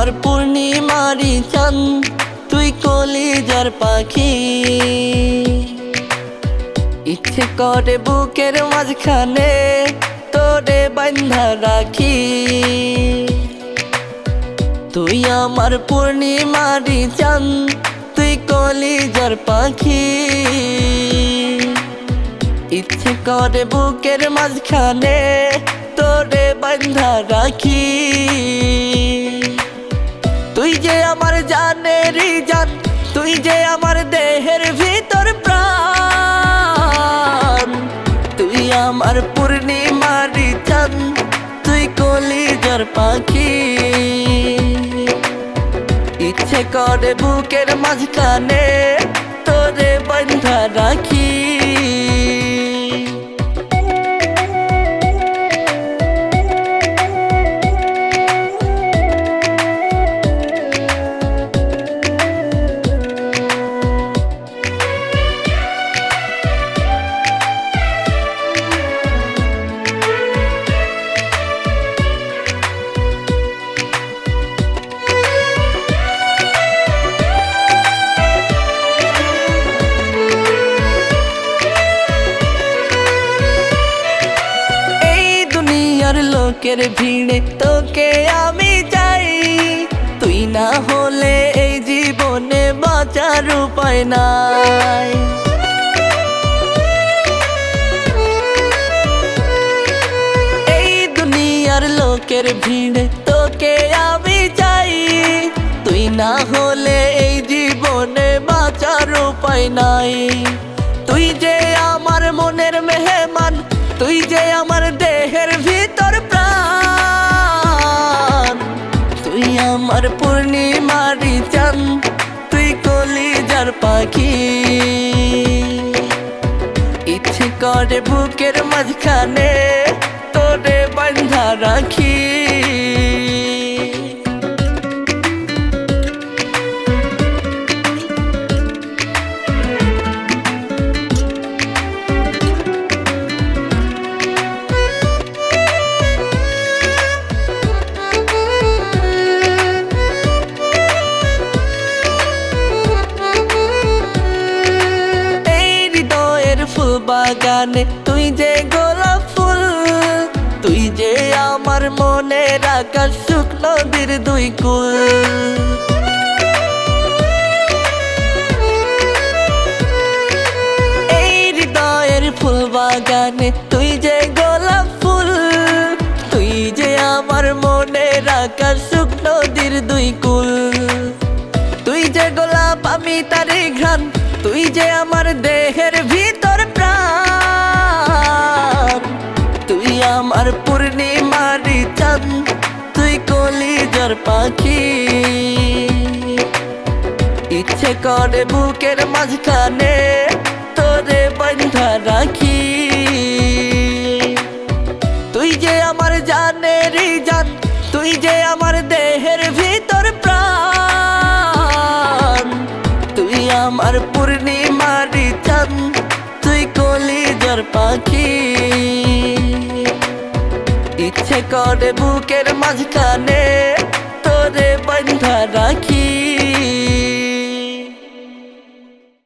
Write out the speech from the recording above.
আমার পূর্ণিমারি চাঁদ, তুই কলিজার পাখি। ইচ্ছে করে বুকের মাঝখানে তোরে বাঁধা রাখি। তুই আমার পূর্ণিমারি চাঁদ, তুই কলিজার পাখি। ইচ্ছে করে বুকের মাঝখানে তোরে বাঁধা রাখি। তুই যে আমার জানেরই জান, তুই যে আমার দেহের ভিতর প্রাণ। তুই আমার পূর্ণিমারি চাঁদ, তুই কলিজার পাখি। ইচ্ছে করে বুকের মাঝখানে তোরে বাঁধা রাখি। লোকের ভিড়ে তোকে আমি চাই, তুই না হলে এই জীবনে বাঁচার উপায় নাই। এই দুনিয়ার লোকের ভিড়ে তোকে আমি চাই, তুই না হলে এই জীবনে বাঁচার উপায় নাই। তুই যে আমার মনের মেহমান, তুই যে আমার দেহের ভিতর প্রাণ। তুই আমার পূর্ণিমারি চাঁদ, তুই কলিজার পাখি। ইচ্ছে করে বুকের মাঝখানে তোরে বাঁধা রাখি। বাগানে তুই যে গোলাপ ফুল, তুই যে আমার মনের আকাশ শুকনো নদীর দুই কুল। এই হৃদয়ের ফুল বাগানে তুই যে গোলাপ ফুল, তুই যে আমার মনের আকাশ শুকনো নদীর দুই কুল। তুই যে গোলাপ আমি তারি ঘ্রাণ, তুই যে আমার দেহের ভিতর প্রাণ। তুই আমার পূর্ণিমারি চাঁদ, তুই কলিজার পাখি। ইচ্ছে করে বুকের মাঝখানে তোরে বাঁধা রাখি। তুই যে আমার জানেরই জান, তুই যে আমার দেহের ভিতর প্রাণ। তুই আমার পূর্ণিমারি চাঁদ, তুই কলিজার পাখি। ইচ্ছে করে বুকের মাঝখানে